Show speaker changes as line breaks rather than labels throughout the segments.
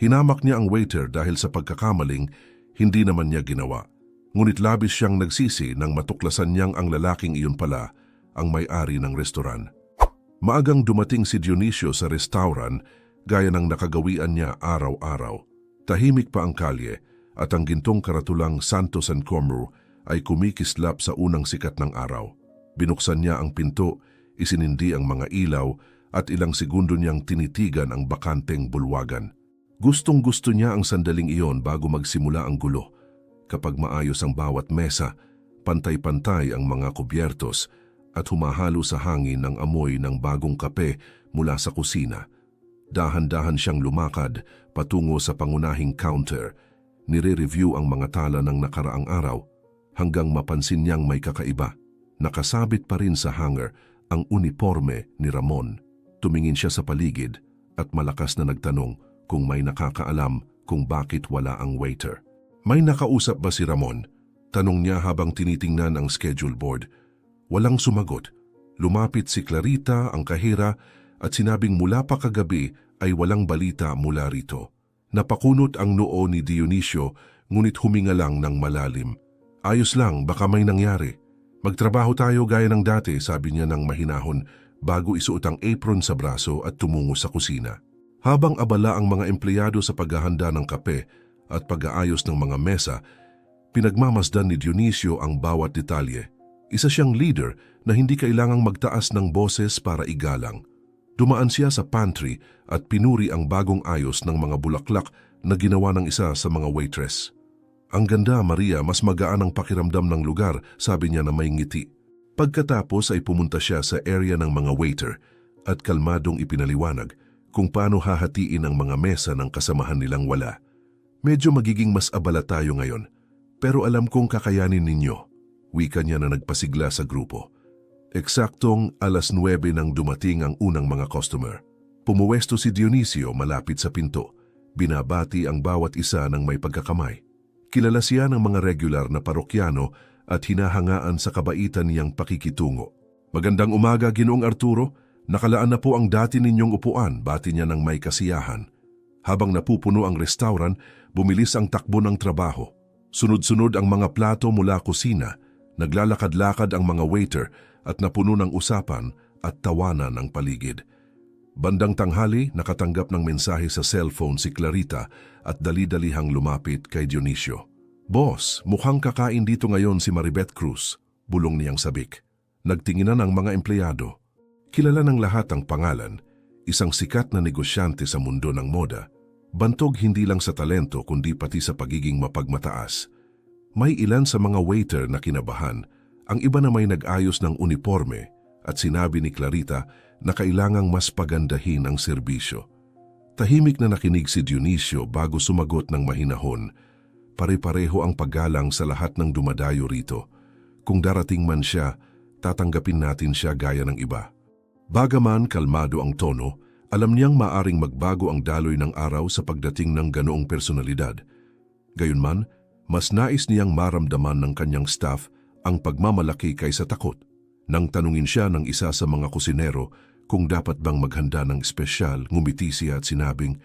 Hinamak niya ang waiter dahil sa pagkakamaling hindi naman niya ginawa. Ngunit labis siyang nagsisi nang matuklasan niyang ang lalaking iyon pala ang may-ari ng restoran. Maagang dumating si Dionisio sa restauran gaya ng nakagawian niya araw-araw. Tahimik pa ang kalye at ang gintong karatulang Santos and Comer ay kumikislap sa unang sikat ng araw. Binuksan niya ang pinto, isinindi ang mga ilaw at ilang segundo niyang tinitigan ang bakanteng bulwagan. Gustong-gusto niya ang sandaling iyon bago magsimula ang gulo. Kapag maayos ang bawat mesa, pantay-pantay ang mga kubyertos at humahalo sa hangin ang amoy ng bagong kape mula sa kusina. Dahan-dahan siyang lumakad patungo sa pangunahing counter. Nire-review ang mga tala ng nakaraang araw hanggang mapansin niyang may kakaiba. Nakasabit pa rin sa hanger ang uniforme ni Ramon. Tumingin siya sa paligid at malakas na nagtanong kung may nakakaalam kung bakit wala ang waiter. May nakausap ba si Ramon? Tanong niya habang tinitingnan ang schedule board. Walang sumagot. Lumapit si Clarita, ang kahera, at sinabing mula pa kagabi ay walang balita mula rito. Napakunot ang noo ni Dionisio, ngunit huminga lang ng malalim. Ayos lang, baka may nangyari. Magtrabaho tayo gaya ng dati, sabi niya ng mahinahon bago isuot ang apron sa braso at tumungo sa kusina. Habang abala ang mga empleyado sa paghahanda ng kape at pag-aayos ng mga mesa, pinagmamasdan ni Dionisio ang bawat detalye. Isa siyang leader na hindi kailangang magtaas ng boses para igalang. Dumaan siya sa pantry at pinuri ang bagong ayos ng mga bulaklak na ginawa ng isa sa mga waitress. Ang ganda, Maria, mas magaan ang pakiramdam ng lugar, sabi niya na may ngiti. Pagkatapos ay pumunta siya sa area ng mga waiter at kalmadong ipinaliwanag kung paano hahatiin ang mga mesa ng kasamahan nilang wala. Medyo magiging mas abala tayo ngayon, pero alam kong kakayanin ninyo, wika niya na nagpasigla sa grupo. Eksaktong 9:00 nang dumating ang unang mga customer. Pumuwesto si Dionisio malapit sa pinto, binabati ang bawat isa ng may pagkakamay. Kilala siya ng mga regular na parokyano at hinahangaan sa kabaitan niyang pakikitungo. Magandang umaga, Ginoong Arturo. Nakalaan na po ang dati ninyong upuan, bati niya ng may kasiyahan. Habang napupuno ang restaurant, bumilis ang takbo ng trabaho. Sunod-sunod ang mga plato mula kusina, naglalakad-lakad ang mga waiter at napuno ng usapan at tawanan ng paligid. Bandang tanghali, nakatanggap ng mensahe sa cellphone si Clarita at dali-dalihang lumapit kay Dionisio. Boss, mukhang kakain dito ngayon si Maribeth Cruz, bulong niyang sabik. Nagtinginan ang mga empleyado. Kilala ng lahat ang pangalan, isang sikat na negosyante sa mundo ng moda. Bantog hindi lang sa talento kundi pati sa pagiging mapagmataas. May ilan sa mga waiter na kinabahan, ang iba na may nag-ayos ng uniforme at sinabi ni Clarita na kailangang mas pagandahin ang serbisyo. Tahimik na nakinig si Dionisio bago sumagot ng mahinahon. Pare-pareho ang paggalang sa lahat ng dumadayo rito. Kung darating man siya, tatanggapin natin siya gaya ng iba. Bagaman kalmado ang tono, alam niyang maaring magbago ang daloy ng araw sa pagdating ng ganoong personalidad. Gayunman, mas nais niyang maramdaman ng kanyang staff ang pagmamalaki kaysa takot. Nang tanungin siya ng isa sa mga kusinero kung dapat bang maghanda ng espesyal, ngumiti siya at sinabing,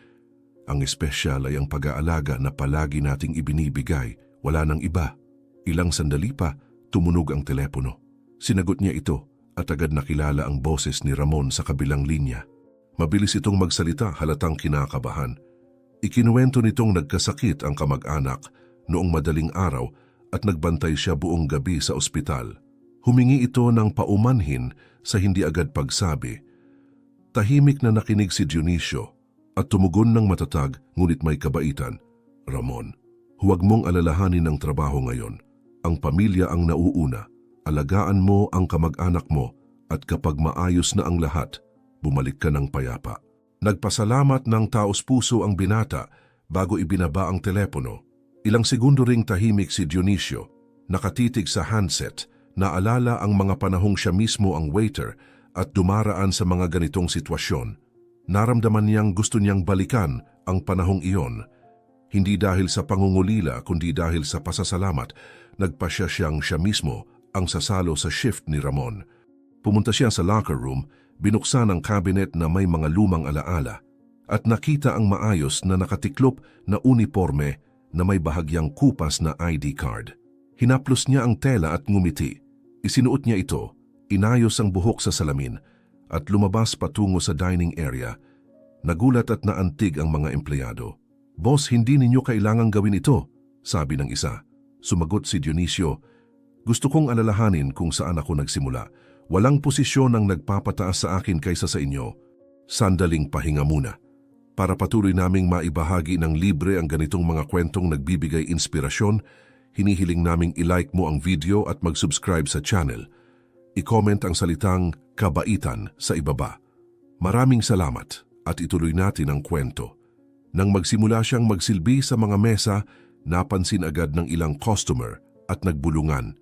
ang espesyal ay ang pag-aalaga na palagi nating ibinibigay, wala nang iba. Ilang sandali pa, tumunog ang telepono. Sinagot niya ito at agad nakilala ang boses ni Ramon sa kabilang linya. Mabilis itong magsalita, halatang kinakabahan. Ikinuwento nitong nagkasakit ang kamag-anak noong madaling araw at nagbantay siya buong gabi sa ospital. Humingi ito ng paumanhin sa hindi agad pagsabi. Tahimik na nakinig si Dionisio at tumugon ng matatag ngunit may kabaitan. Ramon, huwag mong alalahanin ang trabaho ngayon. Ang pamilya ang nauuna. Alagaan mo ang kamag-anak mo at kapag maayos na ang lahat, bumalik ka ng payapa. Nagpasalamat ng taos-puso ang binata bago ibinaba ang telepono. Ilang segundo ring tahimik si Dionisio, nakatitig sa handset, naalala ang mga panahong siya mismo ang waiter at dumaraan sa mga ganitong sitwasyon. Naramdaman niyang gusto niyang balikan ang panahong iyon. Hindi dahil sa pangungulila kundi dahil sa pasasalamat, nagpasya siyang siya mismo ang sasalo sa shift ni Ramon. Pumunta siya sa locker room, binuksan ang cabinet na may mga lumang alaala. at nakita ang maayos na nakatiklop na uniforme na may bahagyang kupas na ID card. Hinaplos niya ang tela at ngumiti. Isinuot niya ito, inayos ang buhok sa salamin at lumabas patungo sa dining area. Nagulat at naantig ang mga empleyado. "Boss, hindi ninyo kailangang gawin ito," sabi ng isa. Sumagot si Dionisio, "Gusto kong alalahanin kung saan ako nagsimula. Walang posisyon ang nagpapataas sa akin kaysa sa inyo. Sandaling pahinga muna. Para patuloy naming maibahagi ng libre ang ganitong mga kwentong nagbibigay inspirasyon, hinihiling naming i-like mo ang video at mag-subscribe sa channel. I-comment ang salitang kabaitan sa ibaba. Maraming salamat at ituloy natin ang kwento." Nang magsimula siyang magsilbi sa mga mesa, napansin agad ng ilang customer at nagbulungan.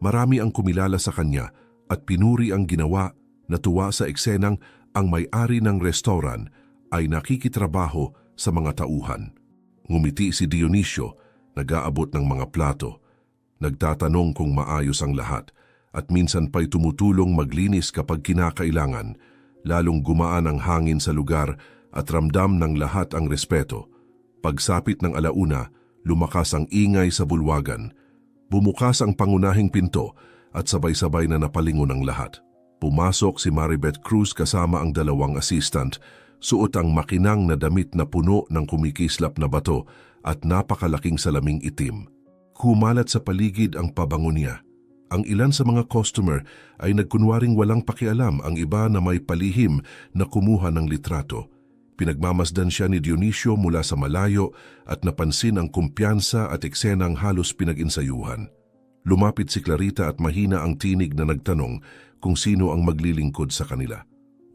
Marami ang kumilala sa kanya at pinuri ang ginawa. Natuwa sa eksenang ang may-ari ng restaurant ay nakikitrabaho sa mga tauhan. Ngumiti si Dionisio, nag-aabot ng mga plato. Nagtatanong kung maayos ang lahat at minsan pa'y tumutulong maglinis kapag kinakailangan. Lalong gumaan ang hangin sa lugar at ramdam ng lahat ang respeto. Pagsapit ng alauna, lumakas ang ingay sa bulwagan. Bumukas ang pangunahing pinto at sabay-sabay na napalingon ang lahat. Pumasok si Maribeth Cruz kasama ang dalawang assistant, suot ang makinang na damit na puno ng kumikislap na bato at napakalaking salaming itim. Kumalat sa paligid ang pabango niya. Ang ilan sa mga customer ay nagkunwaring walang pakialam, ang iba na may palihim na kumuha ng litrato. Pinagmamasdan siya ni Dionisio mula sa malayo at napansin ang kumpiyansa at eksenang halos pinag-insayuhan. Lumapit si Clarita at mahina ang tinig na nagtanong kung sino ang maglilingkod sa kanila.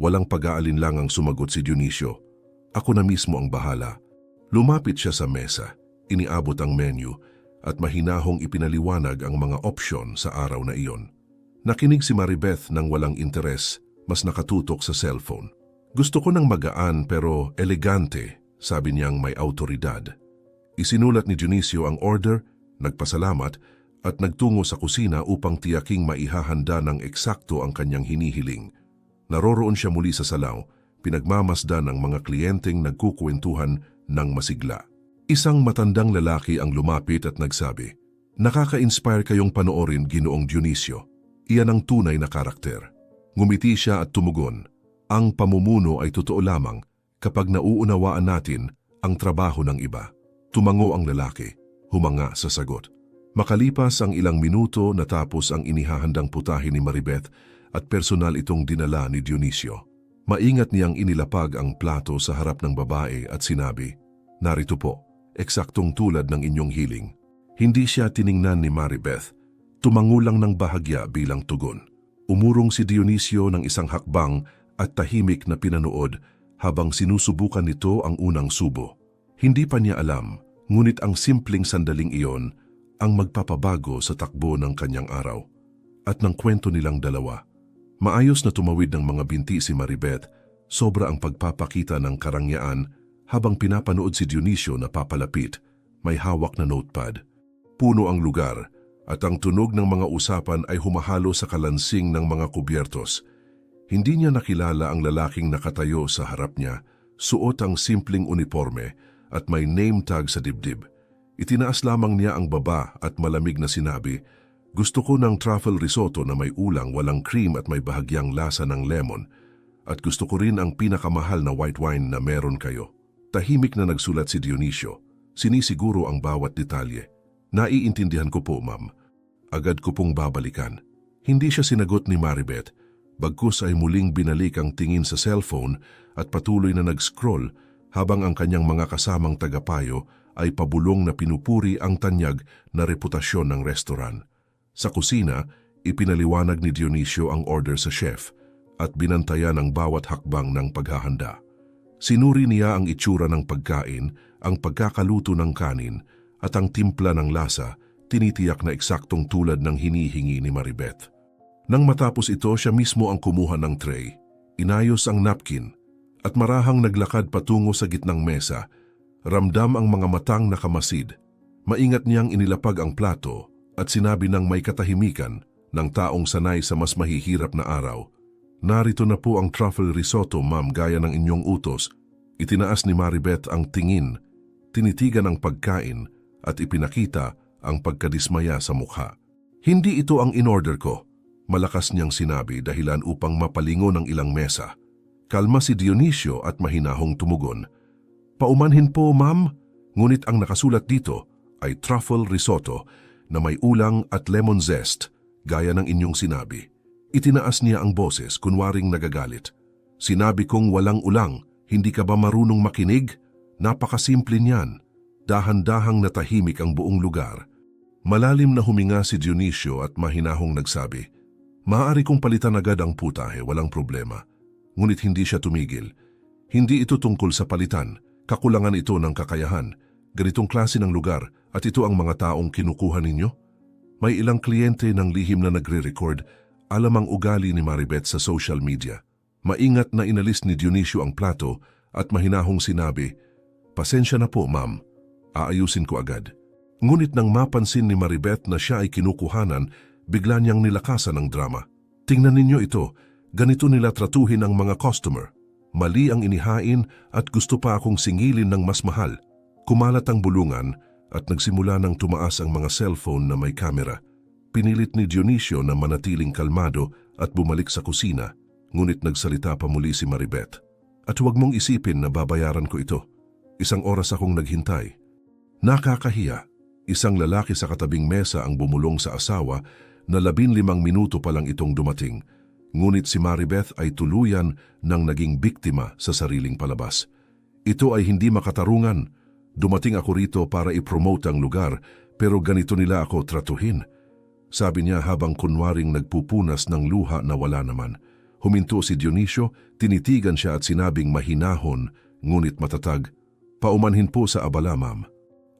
Walang pag-aalinlangang sumagot si Dionisio. "Ako na mismo ang bahala." Lumapit siya sa mesa, iniabot ang menu at mahinahong ipinaliwanag ang mga opsyon sa araw na iyon. Nakinig si Maribeth ng walang interes, mas nakatutok sa cellphone. "Gusto ko ng magaan pero elegante," sabi niyang may autoridad. Isinulat ni Dionisio ang order, nagpasalamat at nagtungo sa kusina upang tiyaking maihahanda ng eksakto ang kanyang hinihiling. Naroroon siya muli sa salaw, pinagmamasdan ng mga kliyenteng nagkukwentuhan ng masigla. Isang matandang lalaki ang lumapit at nagsabi, "Nakaka-inspire kayong panoorin, Ginoong Dionisio. Iyan ang tunay na karakter." Ngumiti siya at tumugon, "Ang pamumuno ay totoo lamang kapag nauunawaan natin ang trabaho ng iba." Tumango ang lalaki, humanga sa sagot. Makalipas ang ilang minuto, natapos ang inihahandang putahe ni Maribeth at personal itong dinala ni Dionisio. Maingat niyang inilapag ang plato sa harap ng babae at sinabi, "Narito po, eksaktong tulad ng inyong hiling." Hindi siya tiningnan ni Maribeth, tumango lang ng bahagya bilang tugon. Umurong si Dionisio ng isang hakbang at tahimik na pinanood habang sinusubukan nito ang unang subo. Hindi pa niya alam, ngunit ang simpleng sandaling iyon ang magpapabago sa takbo ng kanyang araw at ng kwento nilang dalawa. Maayos na tumawid ng mga binti si Maribeth, sobra ang pagpapakita ng karangyaan habang pinapanood si Dionisio na papalapit, may hawak na notepad. Puno ang lugar at ang tunog ng mga usapan ay humahalo sa kalansing ng mga kubyertos. Hindi niya nakilala ang lalaking nakatayo sa harap niya, suot ang simpleng uniforme at may name tag sa dibdib. Itinaas lamang niya ang baba at malamig na sinabi, "Gusto ko ng truffle risotto na may ulang, walang cream at may bahagyang lasa ng lemon. At gusto ko rin ang pinakamahal na white wine na meron kayo." Tahimik na nagsulat si Dionisio, sinisiguro ang bawat detalye. "Naiintindihan ko po, ma'am. Agad ko pong babalikan." Hindi siya sinagot ni Maribeth, bagkus ay muling binalik ang tingin sa cellphone at patuloy na nag-scroll habang ang kanyang mga kasamang tagapayo ay pabulong na pinupuri ang tanyag na reputasyon ng restaurant. Sa kusina, ipinaliwanag ni Dionisio ang order sa chef at binantayan ang bawat hakbang ng paghahanda. Sinuri niya ang itsura ng pagkain, ang pagkakaluto ng kanin at ang timpla ng lasa, tinitiyak na eksaktong tulad ng hinihingi ni Maribeth. Nang matapos ito, siya mismo ang kumuha ng tray, inayos ang napkin at marahang naglakad patungo sa gitnang mesa. Ramdam ang mga matang nakamasid. Maingat niyang inilapag ang plato at sinabi ng may katahimikan ng taong sanay sa mas mahihirap na araw, "Narito na po ang truffle risotto, ma'am, gaya ng inyong utos." Itinaas ni Maribeth ang tingin, tinitigan ang pagkain at ipinakita ang pagkadismaya sa mukha. Hindi ito ang in-order ko, malakas niyang sinabi dahilan upang mapalingon ang ilang mesa. Kalma si Dionisio at mahinahong tumugon. Paumanhin po, ma'am, ngunit ang nakasulat dito ay truffle risotto na may ulang at lemon zest, gaya ng inyong sinabi. Itinaas niya ang boses, kunwaring nagagalit. Sinabi kong walang ulang, hindi ka ba marunong makinig? Napakasimple niyan. Dahan-dahang natahimik ang buong lugar. Malalim na huminga si Dionisio at mahinahong nagsabi, maaari kong palitan agad ang putahe, walang problema. Ngunit hindi siya tumigil. Hindi ito tungkol sa palitan, kakulangan ito ng kakayahan. Ganitong klase ng lugar at ito ang mga taong kinukuha ninyo? May ilang kliyente ng lihim na nagre-record, alam ang ugali ni Maribeth sa social media. Maingat na inalis ni Dionisio ang plato at mahinahong sinabi, pasensya na po, ma'am. Aayusin ko agad. Ngunit nang mapansin ni Maribeth na siya ay kinukuhanan, bigla niyang nilakasan ang drama. Tingnan ninyo ito, ganito nila tratuhin ang mga customer. Mali ang inihain at gusto pa akong singilin ng mas mahal. Kumalat ang bulungan at nagsimula ng tumaas ang mga cellphone na may kamera. Pinilit ni Dionisio na manatiling kalmado at bumalik sa kusina, ngunit nagsalita pa muli si Maribeth. At huwag mong isipin na babayaran ko ito. Isang oras akong naghintay. Nakakahiya. Isang lalaki sa katabing mesa ang bumulong sa asawa na 15 minuto pa lang itong dumating. Ngunit si Maribeth ay tuluyan ng naging biktima sa sariling palabas. Ito ay hindi makatarungan. Dumating ako rito para i-promote ang lugar pero ganito nila ako tratuhin. Sabi niya habang kunwaring nagpupunas ng luha na wala naman. Huminto si Dionisio, tinitigan siya at sinabing mahinahon ngunit matatag, paumanhin po sa abala, ma'am.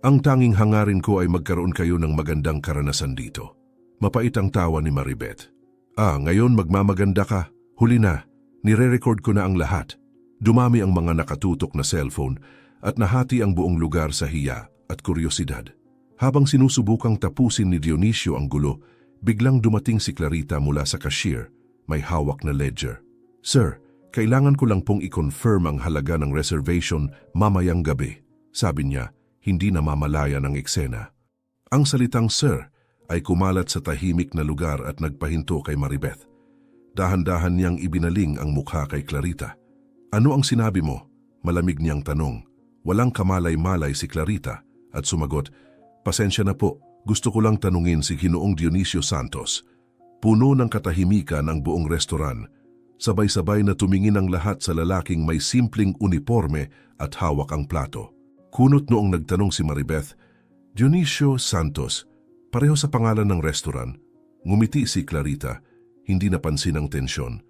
Ang tanging hangarin ko ay magkaroon kayo ng magandang karanasan dito. Mapait ang tawa ni Maribeth. Ngayon magmamaganda ka. Huli na. Nire-record ko na ang lahat. Dumami ang mga nakatutok na cellphone at nahati ang buong lugar sa hiya at kuryosidad. Habang sinusubukang tapusin ni Dionisio ang gulo, biglang dumating si Clarita mula sa cashier. May hawak na ledger. Sir, kailangan ko lang pong i-confirm ang halaga ng reservation mamayang gabi. Sabi niya, hindi na mamalaya ng eksena. Ang salitang sir ay kumalat sa tahimik na lugar at nagpahinto kay Maribeth. Dahan-dahan niyang ibinaling ang mukha kay Clarita. Ano ang sinabi mo? Malamig niyang tanong. Walang kamalay-malay si Clarita at sumagot, pasensya na po, gusto ko lang tanungin si Ginoong Dionisio Santos. Puno ng katahimikan ang buong restoran. Sabay-sabay na tumingin ang lahat sa lalaking may simpleng uniforme at hawak ang plato. Kunot noong nagtanong si Maribeth, Dionisio Santos, pareho sa pangalan ng restoran. Ngumiti si Clarita, hindi napansin ang tensyon.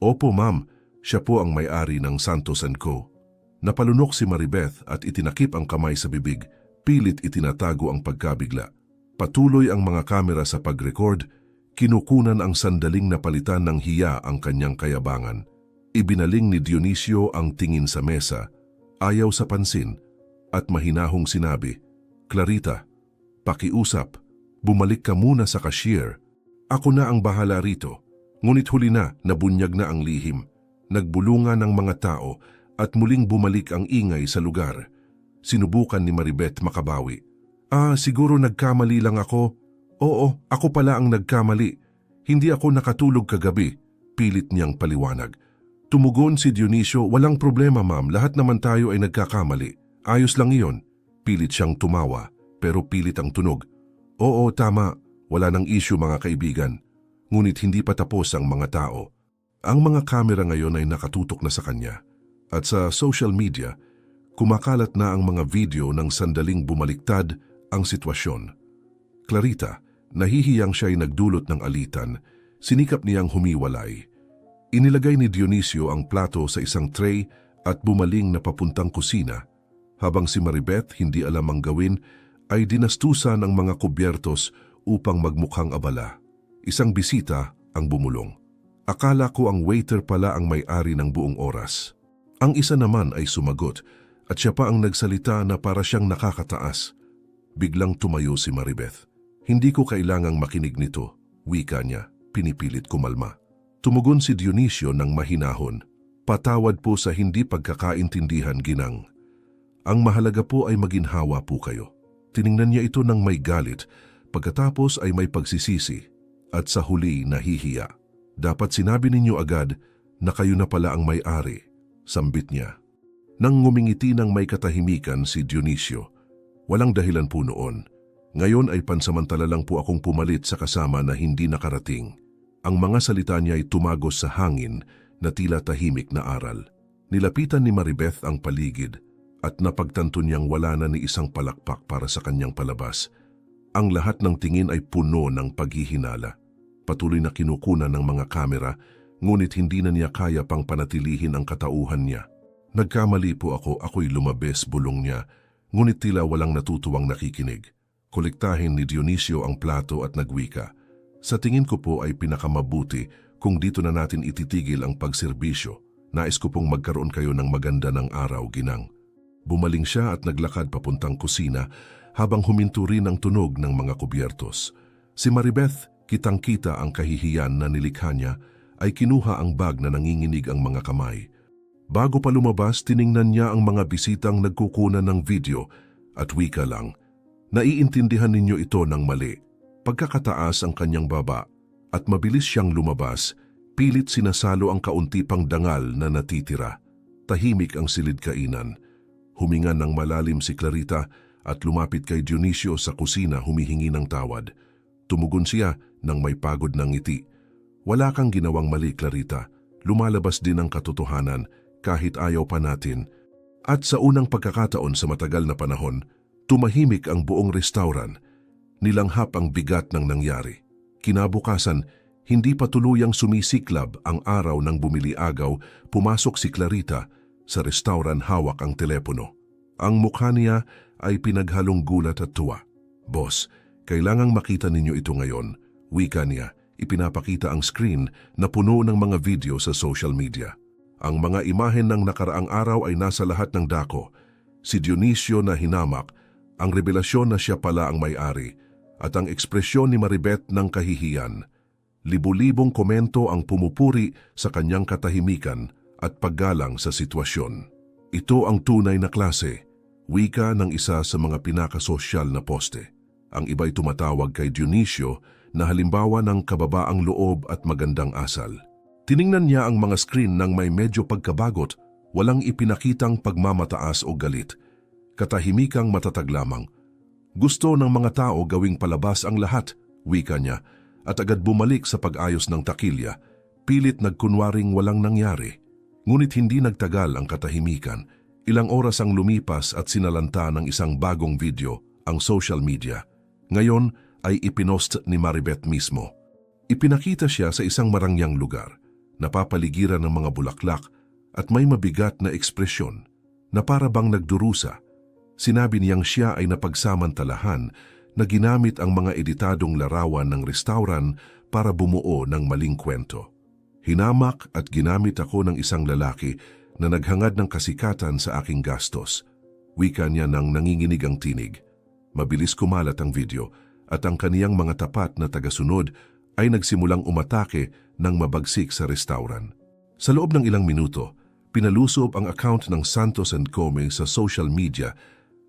Opo ma'am, siya po ang may-ari ng Santos & Co. Napalunok si Maribeth at itinakip ang kamay sa bibig, pilit itinatago ang pagkabigla. Patuloy ang mga kamera sa pag-record, kinukunan ang sandaling napalitan ng hiya ang kanyang kayabangan. Ibinaling ni Dionisio ang tingin sa mesa, ayaw sa pansin, at mahinahong sinabi, Clarita, pakiusap, bumalik ka muna sa cashier. Ako na ang bahala rito. Ngunit huli na, nabunyag na ang lihim. Nagbulungan ang mga tao at muling bumalik ang ingay sa lugar. Sinubukan ni Maribeth makabawi. Siguro nagkamali lang ako. Oo, ako pala ang nagkamali. Hindi ako nakatulog kagabi, pilit niyang paliwanag. Tumugon si Dionisio, walang problema ma'am, lahat naman tayo ay nagkakamali. Ayos lang iyon. Pilit siyang tumawa, pero pilit ang tunog. Oo, tama. Wala nang issue mga kaibigan. Ngunit hindi pa tapos ang mga tao. Ang mga kamera ngayon ay nakatutok na sa kanya. At sa social media, kumakalat na ang mga video ng sandaling bumaliktad ang sitwasyon. Clarita, nahihiyang siya ay nagdulot ng alitan, sinikap niyang humiwalay. Inilagay ni Dionisio ang plato sa isang tray at bumaling na papuntang kusina. Habang si Maribeth hindi alam ang gawin, ay dinastusan ang mga kubyertos upang magmukhang abala. Isang bisita ang bumulong. Akala ko ang waiter pala ang may-ari ng buong oras. Ang isa naman ay sumagot at siya pa ang nagsalita na para siyang nakakataas. Biglang tumayo si Maribeth. Hindi ko kailangang makinig nito, wika niya, pinipilit kumalma. Tumugon si Dionisio ng mahinahon. Patawad po sa hindi pagkakaintindihan, ginang. Ang mahalaga po ay maginhawa po kayo. Tiningnan niya ito ng may galit, pagkatapos ay may pagsisisi, at sa huli nahihiya. Dapat sinabi ninyo agad na kayo na pala ang may-ari, sambit niya. Nang ngumingiti ng may katahimikan si Dionisio, walang dahilan po noon. Ngayon ay pansamantala lang po akong pumalit sa kasama na hindi nakarating. Ang mga salita niya ay tumagos sa hangin na tila tahimik na aral. Nilapitan ni Maribeth ang paligid at napagtanto niyang wala na ni isang palakpak para sa kanyang palabas. Ang lahat ng tingin ay puno ng paghihinala. Patuloy na kinukunan ng mga kamera, ngunit hindi na niya kaya pang panatilihin ang katauhan niya. Nagkamali po ako'y lumabes, bulong niya, ngunit tila walang natutuwang nakikinig. Kolektahin ni Dionisio ang plato at nagwika. Sa tingin ko po ay pinakamabuti kung dito na natin ititigil ang pagserbisyo. Nais ko pong magkaroon kayo ng maganda ng araw, ginang. Bumaling siya at naglakad papuntang kusina habang huminto rin ang tunog ng mga kubyertos. Si Maribeth, kitang-kita ang kahihiyan na nilikha niya, ay kinuha ang bag na nanginginig ang mga kamay. Bago pa lumabas, tiningnan niya ang mga bisitang nagkukunan ng video at wika lang. Naiintindihan ninyo ito ng mali. Pagkakataas ang kanyang baba at mabilis siyang lumabas, pilit sinasalo ang kaunti pang dangal na natitira. Tahimik ang silid kainan. Huminga ng malalim si Clarita at lumapit kay Dionisio sa kusina, humihingi ng tawad. Tumugon siya nang may pagod ng ngiti. Wala kang ginawang mali, Clarita. Lumalabas din ang katotohanan kahit ayaw pa natin. At sa unang pagkakataon sa matagal na panahon, tumahimik ang buong restauran. Nilanghap ang bigat ng nangyari. Kinabukasan, hindi pa tuluyang sumisiklab ang araw ng bumili-agaw, pumasok si Clarita sa restauran, hawak ang telepono. Ang mukha niya ay pinaghalong gulat at tuwa. Boss, kailangang makita ninyo ito ngayon. Wika niya, ipinapakita ang screen na puno ng mga video sa social media. Ang mga imahen ng nakaraang araw ay nasa lahat ng dako. Si Dionisio na hinamak, ang revelasyon na siya pala ang may-ari, at ang ekspresyon ni Maribeth ng kahihiyan. Libu-libong komento ang pumupuri sa kanyang katahimikan at paggalang sa sitwasyon. Ito ang tunay na klase, wika ng isa sa mga pinakasosyal na poste. Ang iba'y tumatawag kay Dionisio na halimbawa ng kababaang loob at magandang asal. Tiningnan niya ang mga screen ng may medyo pagkabagot, walang ipinakitang pagmamataas o galit. Katahimikang matatag lamang. Gusto ng mga tao gawing palabas ang lahat, wika niya, at agad bumalik sa pag-ayos ng takilya, pilit nagkunwaring walang nangyari. Ngunit hindi nagtagal ang katahimikan. Ilang oras ang lumipas at sinalanta ng isang bagong video ang social media. Ngayon ay ipinost ni Maribeth mismo. Ipinakita siya sa isang marangyang lugar, napapaligiran ng mga bulaklak at may mabigat na ekspresyon na para bang nagdurusa. Sinabi niyang siya ay napagsamantalahan na ginamit ang mga editadong larawan ng restauran para bumuo ng maling kwento. Hinamak at ginamit ako ng isang lalaki na naghangad ng kasikatan sa aking gastos. Wika niya nang nanginginig ang tinig. Mabilis kumalat ang video at ang kaniyang mga tapat na tagasunod ay nagsimulang umatake ng mabagsik sa restauran. Sa loob ng ilang minuto, pinalusob ang account ng Santos & Gomez sa social media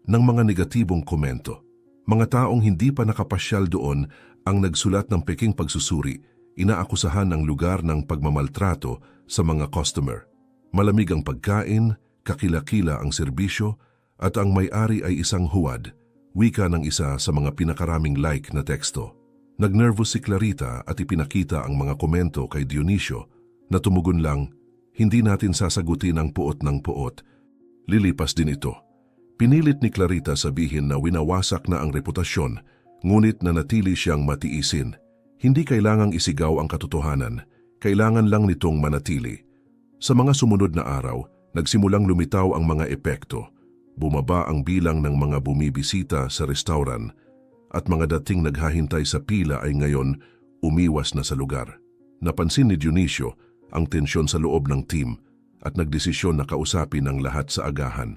ng mga negatibong komento. Mga taong hindi pa nakapasyal doon ang nagsulat ng peking pagsusuri, inaakusahan ang lugar ng pagmamaltrato sa mga customer. Malamig ang pagkain, kakila-kila ang serbisyo, at ang may-ari ay isang huwad, wika ng isa sa mga pinakaraming like na teksto. Nagnervous si Clarita at ipinakita ang mga komento kay Dionisio na tumugon lang, hindi natin sasagutin ang puot ng puot. Lilipas din ito. Pinilit ni Clarita sabihin na winawasak na ang reputasyon, ngunit nanatili siyang matiisin. Hindi kailangang isigaw ang katotohanan, kailangan lang nitong manatili. Sa mga sumunod na araw, nagsimulang lumitaw ang mga epekto. Bumaba ang bilang ng mga bumibisita sa restauran at mga dating naghahintay sa pila ay ngayon umiwas na sa lugar. Napansin ni Dionisio ang tensyon sa loob ng team at nagdesisyon na kausapin ang lahat sa agahan.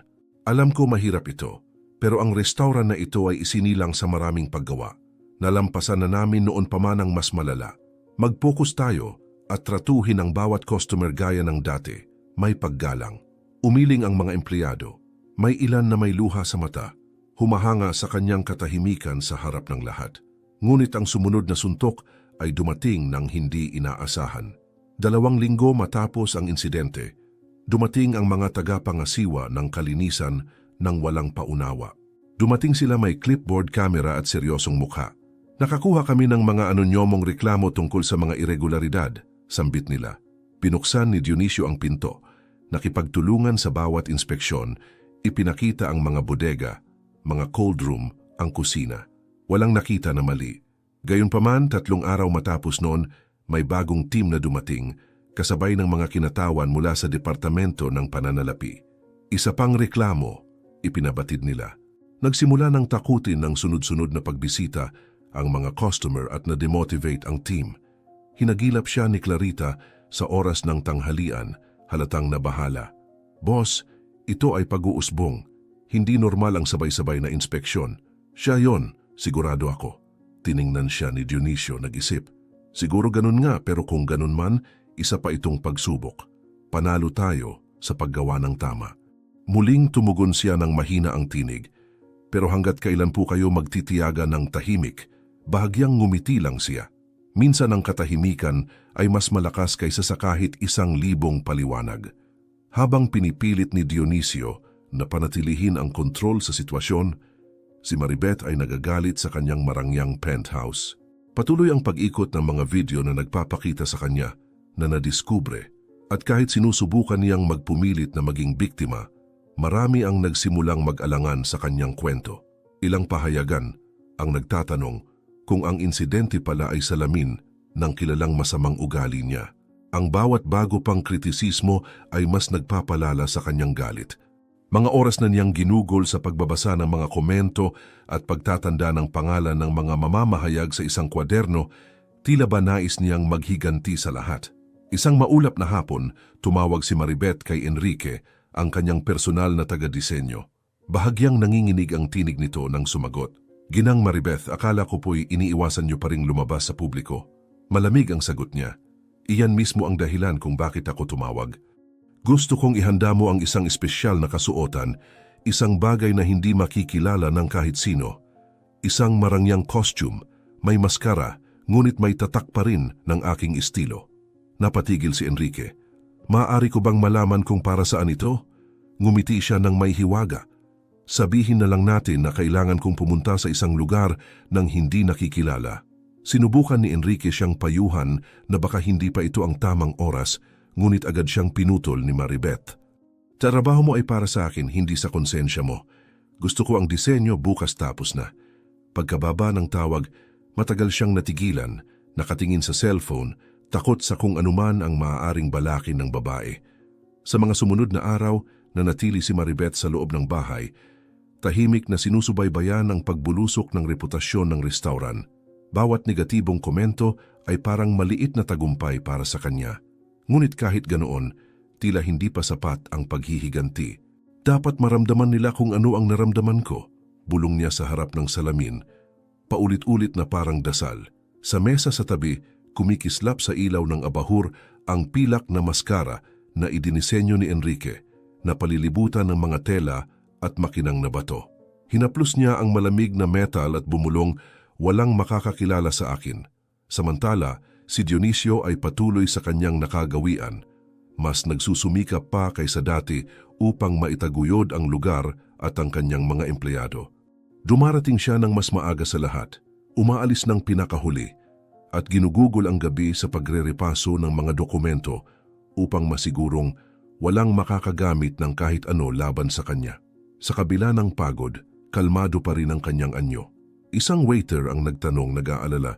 Alam ko mahirap ito, pero ang restauran na ito ay isinilang sa maraming paggawa. Nalampasan na namin noon pa man ang mas malala. Mag-focus tayo at tratuhin ang bawat customer gaya ng dati. may paggalang. Umiling ang mga empleyado. May ilan na may luha sa mata, humahanga sa kanyang katahimikan sa harap ng lahat. Ngunit ang sumunod na suntok ay dumating ng hindi inaasahan. 2 linggo matapos ang insidente, dumating ang mga tagapangasiwa ng kalinisan ng walang paunawa. Dumating sila may clipboard camera at seryosong mukha. Nakakuha kami ng mga anonyomong reklamo tungkol sa mga irregularidad, sambit nila. Pinuksan ni Dionisio ang pinto. Nakipagtulungan sa bawat inspeksyon, ipinakita ang mga bodega, mga cold room, ang kusina. Walang nakita na mali. Gayunpaman, 3 araw matapos noon, may bagong team na dumating, kasabay ng mga kinatawan mula sa Departamento ng Pananalapi. Isa pang reklamo, ipinabatid nila. Nagsimula ng takutin ng sunod-sunod na pagbisita ang mga customer at na-demotivate ang team. Hinagilap siya ni Clarita sa oras ng tanghalian, halatang nabahala. Boss, ito ay pag-uusbong. Hindi normal ang sabay-sabay na inspeksyon. Siya yon, sigurado ako. Tiningnan siya ni Dionisio, nag-isip. Siguro ganun nga, pero kung ganun man, isa pa itong pagsubok. Panalo tayo sa paggawa ng tama. Muling tumugon siya ng mahina ang tinig. Pero hanggat kailan po kayo magtitiyaga ng tahimik, bahagyang ngumiti lang siya. Minsan ang katahimikan ay mas malakas kaysa sa kahit 1,000 paliwanag. Habang pinipilit ni Dionisio na panatilihin ang kontrol sa sitwasyon, si Maribeth ay nagagalit sa kanyang marangyang penthouse. Patuloy ang pag-ikot ng mga video na nagpapakita sa kanya na nadiskubre, at kahit sinusubukan niyang magpumilit na maging biktima, marami ang nagsimulang mag-alangan sa kanyang kwento. Ilang pahayagan ang nagtatanong kung ang insidente pala ay salamin ng kilalang masamang ugali niya. Ang bawat bago pang kritisismo ay mas nagpapalala sa kanyang galit. Mga oras na niyang ginugol sa pagbabasa ng mga komento at pagtatanda ng pangalan ng mga mamamahayag sa isang kwaderno, tila ba nais niyang maghiganti sa lahat. Isang maulap na hapon, tumawag si Maribeth kay Enrique, ang kanyang personal na taga-disenyo. Bahagyang nanginginig ang tinig nito nang sumagot. Ginang Maribeth, akala ko po'y iniiwasan niyo pa ring lumabas sa publiko. Malamig ang sagot niya. Iyan mismo ang dahilan kung bakit ako tumawag. Gusto kong ihanda mo ang isang espesyal na kasuotan, isang bagay na hindi makikilala ng kahit sino. Isang marangyang costume, may maskara, ngunit may tatak pa rin ng aking estilo. Napatigil si Enrique. Maaari ko bang malaman kung para saan ito? Ngumiti siya ng may hiwaga. Sabihin na lang natin na kailangan kong pumunta sa isang lugar nang hindi nakikilala. Sinubukan ni Enrique siyang payuhan na baka hindi pa ito ang tamang oras, ngunit agad siyang pinutol ni Maribeth. Trabaho mo ay para sa akin, hindi sa konsensya mo. Gusto ko ang disenyo, bukas tapos na. Pagkababa ng tawag, matagal siyang natigilan, nakatingin sa cellphone, takot sa kung anuman ang maaaring balakin ng babae. Sa mga sumunod na araw, nanatili si Maribeth sa loob ng bahay, tahimik na sinusubaybayan ang pagbulusok ng reputasyon ng restaurant. Bawat negatibong komento ay parang maliit na tagumpay para sa kanya. Ngunit kahit ganoon, tila hindi pa sapat ang paghihiganti. Dapat maramdaman nila kung ano ang naramdaman ko. Bulong niya sa harap ng salamin. Paulit-ulit na parang dasal. Sa mesa sa tabi, kumikislap sa ilaw ng abahur ang pilak na maskara na idinisenyo ni Enrique, na palilibutan ng mga tela at makinang na bato. Hinaplos niya ang malamig na metal at bumulong, walang makakakilala sa akin. Samantala, si Dionisio ay patuloy sa kanyang nakagawian. Mas nagsusumikap pa kaysa dati upang maitaguyod ang lugar at ang kanyang mga empleyado. Dumarating siya ng mas maaga sa lahat, umaalis ng pinakahuli, at ginugugol ang gabi sa pagrerepaso ng mga dokumento upang masigurong walang makakagamit ng kahit ano laban sa kanya. Sa kabila ng pagod, kalmado pa rin ang kanyang anyo. Isang waiter ang nagtanong, nag-aalala,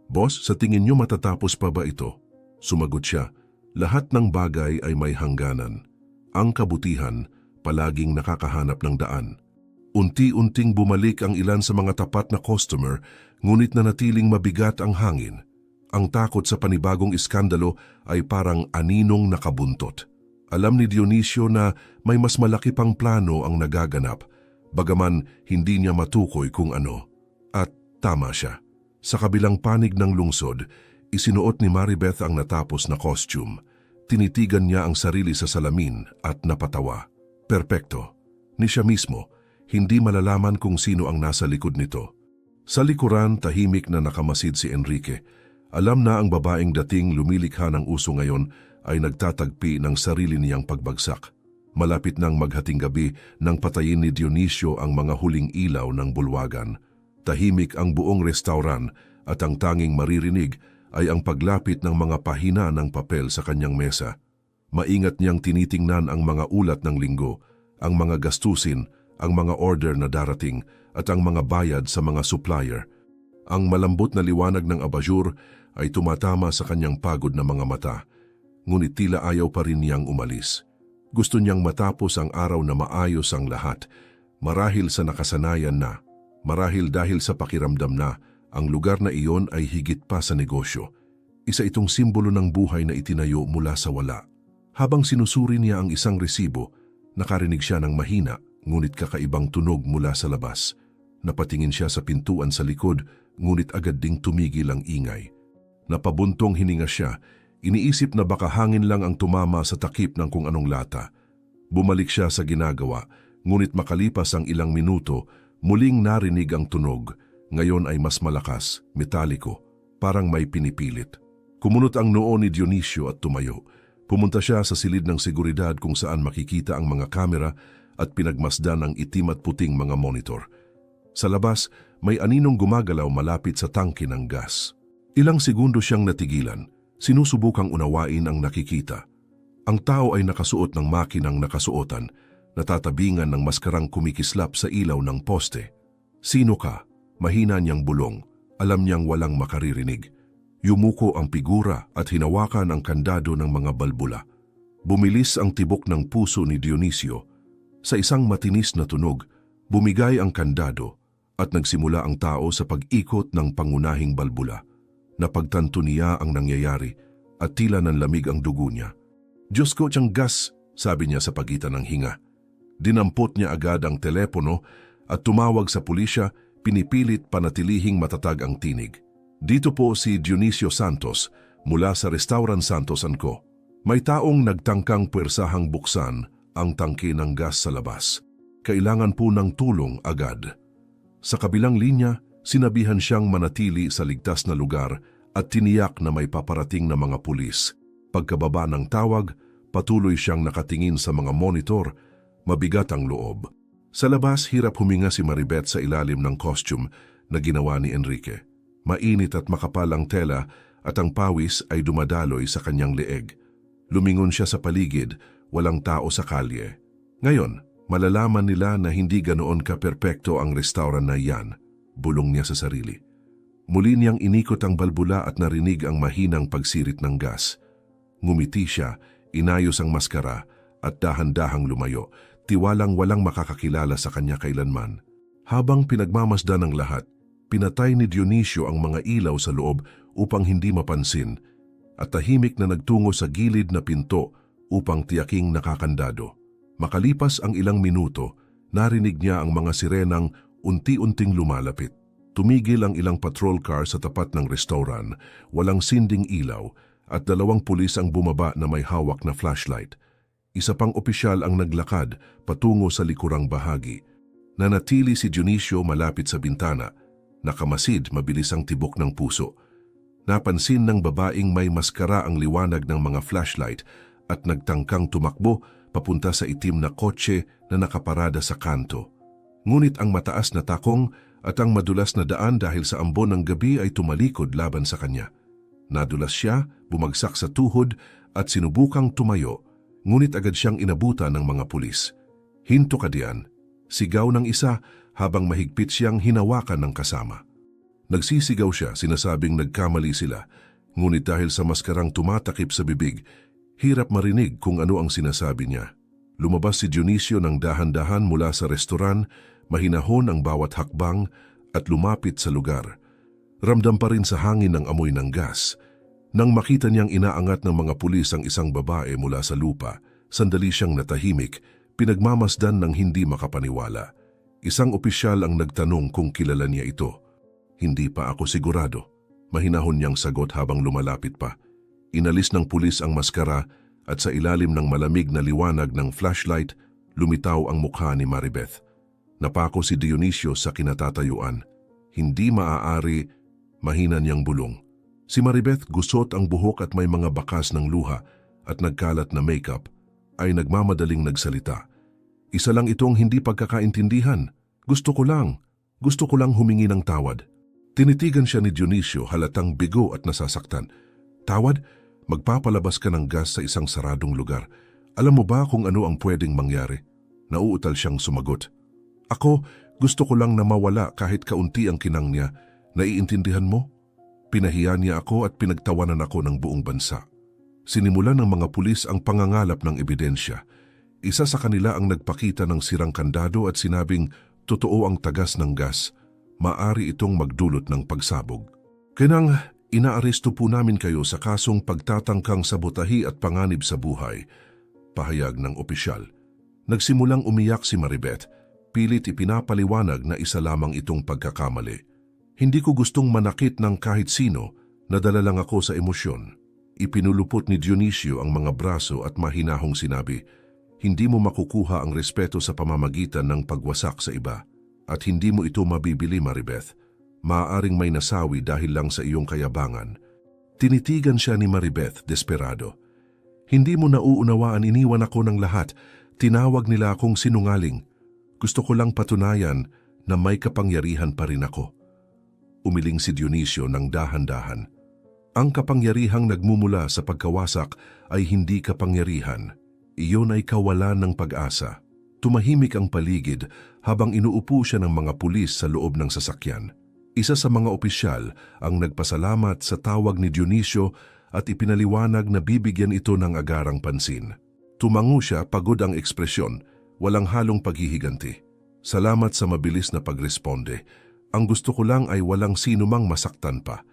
"Boss, sa tingin niyo matatapos pa ba ito?" Sumagot siya, "Lahat ng bagay ay may hangganan. Ang kabutihan palaging nakakahanap ng daan." Unti-unting bumalik ang ilan sa mga tapat na customer, ngunit nanatiling mabigat ang hangin. Ang takot sa panibagong iskandalo ay parang aninong nakabuntot. Alam ni Dionisio na may mas malaki pang plano ang nagaganap, bagaman hindi niya matukoy kung ano. At tama siya. Sa kabilang panig ng lungsod, isinuot ni Maribeth ang natapos na costume. Tinitigan niya ang sarili sa salamin at napatawa. Perpekto. Ni siya mismo, hindi malalaman kung sino ang nasa likod nito. Sa likuran, tahimik na nakamasid si Enrique. Alam na ang babaeng dating lumilikha ng uso ngayon ay nagtatagpi ng sarili niyang pagbagsak. Malapit nang maghating gabi nang patayin ni Dionisio ang mga huling ilaw ng bulwagan. Tahimik ang buong restauran at ang tanging maririnig ay ang paglapit ng mga pahina ng papel sa kanyang mesa. Maingat niyang tinitingnan ang mga ulat ng linggo, ang mga gastusin, ang mga order na darating at ang mga bayad sa mga supplier. Ang malambot na liwanag ng abajur ay tumatama sa kanyang pagod na mga mata, ngunit tila ayaw pa rin niyang umalis. Gusto niyang matapos ang araw na maayos ang lahat, marahil sa nakasanayan na, marahil dahil sa pakiramdam na ang lugar na iyon ay higit pa sa negosyo. Isa itong simbolo ng buhay na itinayo mula sa wala. Habang sinusuri niya ang isang resibo, nakarinig siya ng mahina, ngunit kakaibang tunog mula sa labas. Napatingin siya sa pintuan sa likod, ngunit agad ding tumigil ang ingay. Napabuntong hininga siya, iniisip na baka hangin lang ang tumama sa takip ng kung anong lata. Bumalik siya sa ginagawa, ngunit makalipas ang ilang minuto, muling narinig ang tunog. Ngayon ay mas malakas, metaliko, parang may pinipilit. Kumunot ang noo ni Dionisio at tumayo. Pumunta siya sa silid ng seguridad kung saan makikita ang mga kamera at pinagmasdan ang itim at puting mga monitor. Sa labas, may aninong gumagalaw malapit sa tangke ng gas. Ilang segundo siyang natigilan, sinusubukang unawain ang nakikita. Ang tao ay nakasuot ng makinang nakasuotan, natatabingan ng maskarang kumikislap sa ilaw ng poste. Sino ka? Mahina niyang bulong, alam niyang walang makaririnig. Yumuko ang figura at hinawakan ang kandado ng mga balbula. Bumilis ang tibok ng puso ni Dionisio. Sa isang matinis na tunog, bumigay ang kandado at nagsimula ang tao sa pag-ikot ng pangunahing balbula. Napagtanto niya ang nangyayari at tila nanlamig ang dugo niya. "Diyos ko, tiyang gas," sabi niya sa pagitan ng hinga. Dinampot niya agad ang telepono at tumawag sa pulisya. Pinipilit panatilihing matatag ang tinig. "Dito po si Dionisio Santos mula sa Restaurant Santos & Co. May taong nagtangkang puwersahang buksan ang tangke ng gas sa labas. Kailangan po ng tulong agad." Sa kabilang linya, sinabihan siyang manatili sa ligtas na lugar at tiniyak na may paparating na mga pulis. Pagkababa ng tawag, patuloy siyang nakatingin sa mga monitor, mabigat ang loob. Sa labas, hirap huminga si Maribeth sa ilalim ng costume na ginawa ni Enrique. Mainit at makapal ang tela at ang pawis ay dumadaloy sa kanyang leeg. Lumingon siya sa paligid, walang tao sa kalye. Ngayon, malalaman nila na hindi ganoon ka-perpekto ang restaurant na iyan, bulong niya sa sarili. Muli niyang inikot ang balbula at narinig ang mahinang pagsirit ng gas. Ngumiti siya, inayos ang maskara at dahan-dahang lumayo. Tiwalang walang makakakilala sa kanya kailanman. Habang pinagmamasdan ng lahat, pinatay ni Dionisio ang mga ilaw sa loob upang hindi mapansin at tahimik na nagtungo sa gilid na pinto upang tiyaking nakakandado. Makalipas ang ilang minuto, narinig niya ang mga sirenang unti-unting lumalapit. Tumigil ang ilang patrol car sa tapat ng restaurant, walang sinding ilaw at 2 pulis ang bumaba na may hawak na flashlight. Isa pang opisyal ang naglakad patungo sa likurang bahagi. Nanatili si Dionisio malapit sa bintana. Nakamasid, mabilis ang tibok ng puso. Napansin ng babaeng may maskara ang liwanag ng mga flashlight at nagtangkang tumakbo papunta sa itim na kotse na nakaparada sa kanto. Ngunit ang mataas na takong at ang madulas na daan dahil sa ambon ng gabi ay tumalikod laban sa kanya. Nadulas siya, bumagsak sa tuhod at sinubukang tumayo. Ngunit agad siyang inabutan ng mga pulis. "Hinto ka diyan," sigaw ng isa habang mahigpit siyang hinawakan ng kasama. Nagsisigaw siya, sinasabing nagkamali sila. Ngunit dahil sa maskarang tumatakip sa bibig, hirap marinig kung ano ang sinasabi niya. Lumabas si Dionisio ng dahan-dahan mula sa restoran, mahinahon ang bawat hakbang at lumapit sa lugar. Ramdam pa rin sa hangin ang amoy ng gas. Nang makita niyang inaangat ng mga pulis ang isang babae mula sa lupa, sandali siyang natahimik, pinagmamasdan ng hindi makapaniwala. Isang opisyal ang nagtanong kung kilala niya ito. "Hindi pa ako sigurado," mahinahon niyang sagot habang lumalapit pa. Inalis ng pulis ang maskara at sa ilalim ng malamig na liwanag ng flashlight, lumitaw ang mukha ni Maribeth. Napako si Dionisio sa kinatatayuan. Hindi maaari, mahina niyang bulong. Si Maribeth, gusot ang buhok at may mga bakas ng luha at nagkalat na makeup, ay nagmamadaling nagsalita. Isa lang itong hindi pagkakaintindihan. Gusto ko lang humingi ng tawad. Tinitigan siya ni Dionisio, halatang bigo at nasasaktan. Tawad? Magpapalabas ka ng gas sa isang saradong lugar. Alam mo ba kung ano ang pwedeng mangyari? Nauutal siyang sumagot. Ako, gusto ko lang na mawala kahit kaunti ang kinang niya. Naiintindihan mo? Pinahiya niya ako at pinagtawanan ako ng buong bansa. Sinimulan ng mga pulis ang pangangalap ng ebidensya. Isa sa kanila ang nagpakita ng sirang kandado at sinabing totoo ang tagas ng gas. Maari itong magdulot ng pagsabog. Kinang inaaresto po namin kayo sa kasong pagtatangkang sabotahi at panganib sa buhay. Pahayag ng opisyal. Nagsimulang umiyak si Maribeth. Pilit ipinapaliwanag na isa lamang itong pagkakamali. Hindi ko gustong manakit ng kahit sino, nadala lang ako sa emosyon. Ipinulupot ni Dionisio ang mga braso at mahinahong sinabi, hindi mo makukuha ang respeto sa pamamagitan ng pagwasak sa iba. At hindi mo ito mabibili, Maribeth. Maaaring may nasawi dahil lang sa iyong kayabangan. Tinitigan siya ni Maribeth, desperado. Hindi mo nauunawaan, iniwan ako ng lahat. Tinawag nila akong sinungaling. Gusto ko lang patunayan na may kapangyarihan pa rin ako. Umiling si Dionisio ng dahan-dahan. Ang kapangyarihang nagmumula sa pagkawasak ay hindi kapangyarihan. Iyon ay kawalan ng pag-asa. Tumahimik ang paligid habang inuupo siya ng mga pulis sa loob ng sasakyan. Isa sa mga opisyal ang nagpasalamat sa tawag ni Dionisio at ipinaliwanag na bibigyan ito ng agarang pansin. Tumango siya, pagod ang ekspresyon, walang halong paghihiganti. Salamat sa mabilis na pagresponde. Ang gusto ko lang ay walang sino mang masaktan pa.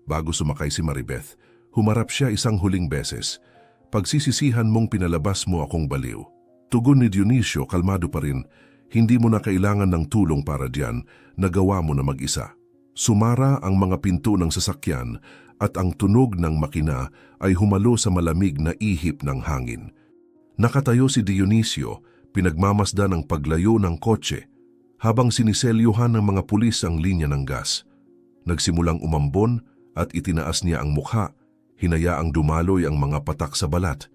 Bago sumakay si Maribeth, humarap siya isang huling beses. Pagsisisihan mong pinalabas mo akong baliw. Tugon ni Dionisio, kalmado pa rin. Hindi mo na kailangan ng tulong para diyan, nagawa mo na mag-isa. Sumara ang mga pinto ng sasakyan at ang tunog ng makina ay humalo sa malamig na ihip ng hangin. Nakatayo si Dionisio, pinagmamasdan ang paglayo ng kotse, habang siniselyuhan ng mga pulis ang linya ng gas. Nagsimulang umambon at itinaas niya ang mukha, hinayaang dumaloy ang mga patak sa balat.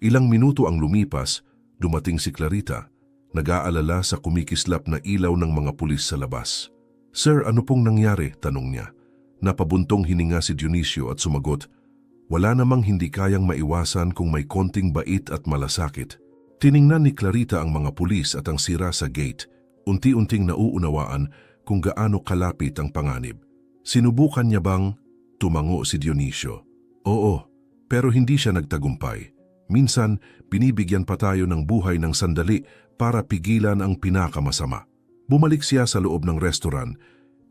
Ilang minuto ang lumipas, dumating si Clarita, nag-aalala sa kumikislap na ilaw ng mga pulis sa labas. Sir, ano pong nangyari? Tanong niya. Napabuntong hininga si Dionisio at sumagot, wala namang hindi kayang maiwasan kung may konting bait at malasakit. Tiningnan ni Clarita ang mga pulis at ang sira sa gate. Unti-unting nauunawaan kung gaano kalapit ang panganib. Sinubukan niya bang? Tumango si Dionisio. Oo, pero hindi siya nagtagumpay. Minsan, binibigyan pa tayo ng buhay ng sandali para pigilan ang pinakamasama. Bumalik siya sa loob ng restaurant,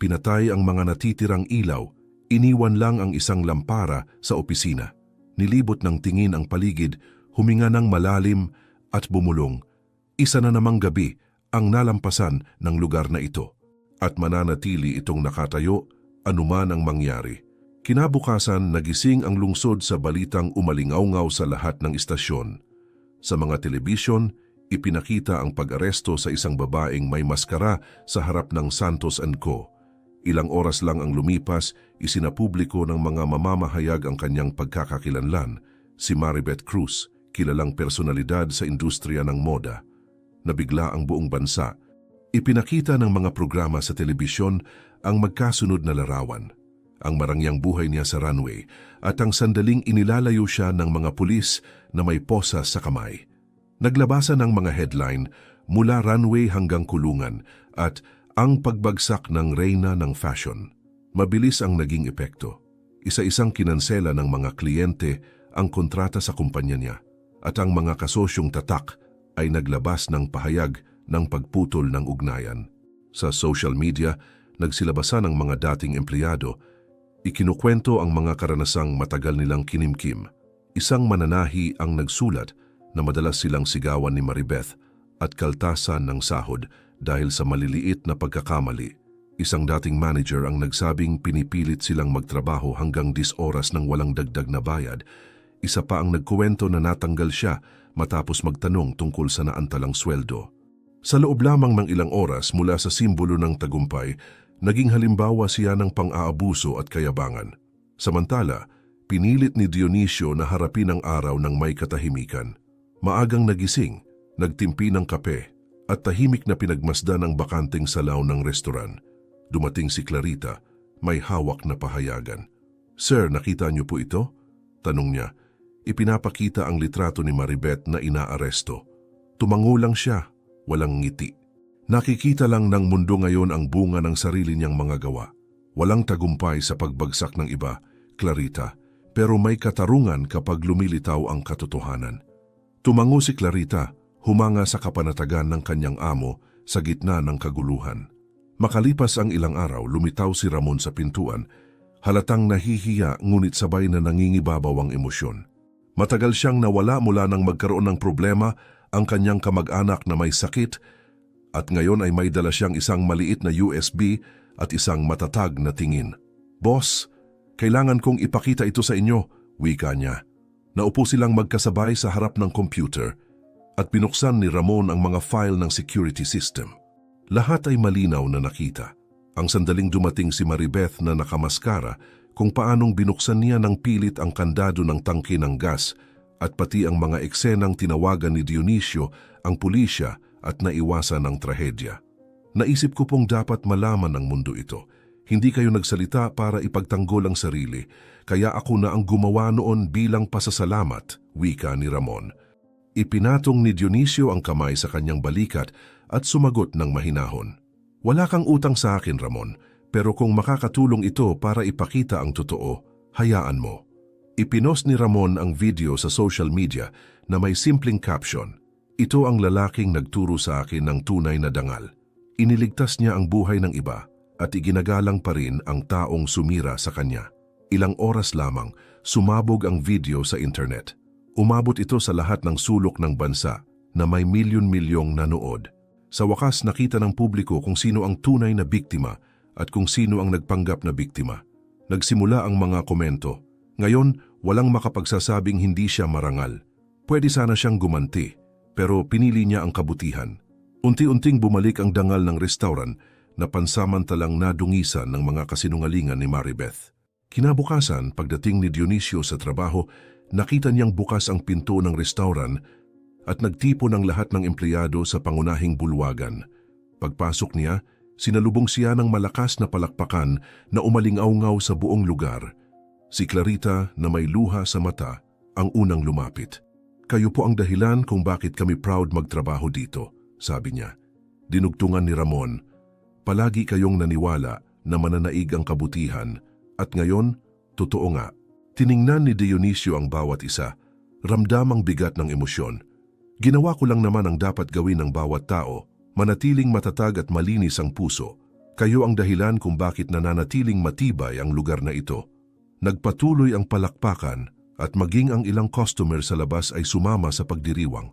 pinatay ang mga natitirang ilaw, iniwan lang ang isang lampara sa opisina. Nilibot ng tingin ang paligid, huminga ng malalim at bumulong. Isa na namang gabi ang nalampasan ng lugar na ito at mananatili itong nakatayo anuman ang mangyari. Kinabukasan, nagising ang lungsod sa balitang umalingaw-ngaw sa lahat ng istasyon. Sa mga telebisyon, ipinakita ang pag-aresto sa isang babaeng may maskara sa harap ng Santos & Co. Ilang oras lang ang lumipas, isinapubliko ng mga mamamahayag ang kanyang pagkakakilanlan, si Maribeth Cruz, kilalang personalidad sa industriya ng moda. Nabigla ang buong bansa. Ipinakita ng mga programa sa telebisyon ang magkasunod na larawan, ang marangyang buhay niya sa runway at ang sandaling inilalayo siya ng mga pulis na may posa sa kamay. Naglabasan ng mga headline mula runway hanggang kulungan at ang pagbagsak ng reyna ng fashion. Mabilis ang naging epekto. Isa-isang kinansela ng mga kliyente ang kontrata sa kumpanya niya at ang mga kasosyong tatak ay naglabas ng pahayag ng pagputol ng ugnayan. Sa social media, nagsilabasan ang mga dating empleyado. Ikinukwento ang mga karanasang matagal nilang kinimkim. Isang mananahi ang nagsulat na madalas silang sigawan ni Maribeth at kaltasan ng sahod dahil sa maliliit na pagkakamali. Isang dating manager ang nagsabing pinipilit silang magtrabaho hanggang 10 oras ng walang dagdag na bayad. Isa pa ang nagkuwento na natanggal siya matapos magtanong tungkol sa naantalang sweldo. Sa loob lamang ng ilang oras mula sa simbolo ng tagumpay, naging halimbawa siya ng pang-aabuso at kayabangan. Samantala, pinilit ni Dionisio na harapin ang araw ng may katahimikan. Maagang nagising, nagtimpi ng kape, at tahimik na pinagmasdan ang bakanting salaw ng restoran. Dumating si Clarita, may hawak na pahayagan. "Sir, nakita niyo po ito?" Tanong niya. Ipinapakita ang litrato ni Maribeth na inaaresto. Tumango lang siya, walang ngiti. Nakikita lang ng mundo ngayon ang bunga ng sarili niyang mga gawa. Walang tagumpay sa pagbagsak ng iba, Clarita, pero may katarungan kapag lumilitaw ang katotohanan. Tumango si Clarita, humanga sa kapanatagan ng kanyang amo sa gitna ng kaguluhan. Makalipas ang ilang araw, lumitaw si Ramon sa pintuan. Halatang nahihiya ngunit sabay na nangingibabaw ang emosyon. Matagal siyang nawala mula nang magkaroon ng problema ang kanyang kamag-anak na may sakit at ngayon ay may dala siyang isang maliit na USB at isang matatag na tingin. "Boss, kailangan kong ipakita ito sa inyo," wika niya. Naupo silang magkasabay sa harap ng computer at binuksan ni Ramon ang mga file ng security system. Lahat ay malinaw na nakita. Ang sandaling dumating si Maribeth na nakamaskara kung paanong binuksan niya ng pilit ang kandado ng tangke ng gas at pati ang mga eksenang tinawagan ni Dionisio ang pulisya at naiwasan ang trahedya. Naisip ko pong dapat malaman ng mundo ito. Hindi kayo nagsalita para ipagtanggol ang sarili, kaya ako na ang gumawa noon bilang pasasalamat, wika ni Ramon. Ipinatong ni Dionisio ang kamay sa kanyang balikat at sumagot ng mahinahon. "Wala kang utang sa akin, Ramon, pero kung makakatulong ito para ipakita ang totoo, hayaan mo." Ipinost ni Ramon ang video sa social media na may simpleng caption, "Ito ang lalaking nagturo sa akin ng tunay na dangal." Iniligtas niya ang buhay ng iba at iginagalang pa rin ang taong sumira sa kanya. Ilang oras lamang, sumabog ang video sa internet. Umabot ito sa lahat ng sulok ng bansa na may milyon-milyong nanood. Sa wakas nakita ng publiko kung sino ang tunay na biktima at kung sino ang nagpanggap na biktima. Nagsimula ang mga komento. Ngayon, walang makapagsasabing hindi siya marangal. Pwede sana siyang gumanti, pero pinili niya ang kabutihan. Unti-unting bumalik ang dangal ng restaurant na pansamantalang nadungisan ng mga kasinungalingan ni Maribeth. Kinabukasan, pagdating ni Dionisio sa trabaho, nakita niyang bukas ang pinto ng restaurant at nagtipon ang lahat ng empleyado sa pangunahing bulwagan. Pagpasok niya, sinalubong siya ng malakas na palakpakan na umalingaw-ngaw sa buong lugar. Si Clarita na may luha sa mata ang unang lumapit. "Kayo po ang dahilan kung bakit kami proud magtrabaho dito," sabi niya. Dinugtungan ni Ramon, "Palagi kayong naniwala na mananaig ang kabutihan at ngayon, totoo nga." Tiningnan ni Dionisio ang bawat isa. Ramdam ang bigat ng emosyon. "Ginawa ko lang naman ang dapat gawin ng bawat tao, manatiling matatag at malinis ang puso. Kayo ang dahilan kung bakit nananatiling matibay ang lugar na ito." Nagpatuloy ang palakpakan at maging ang ilang customer sa labas ay sumama sa pagdiriwang.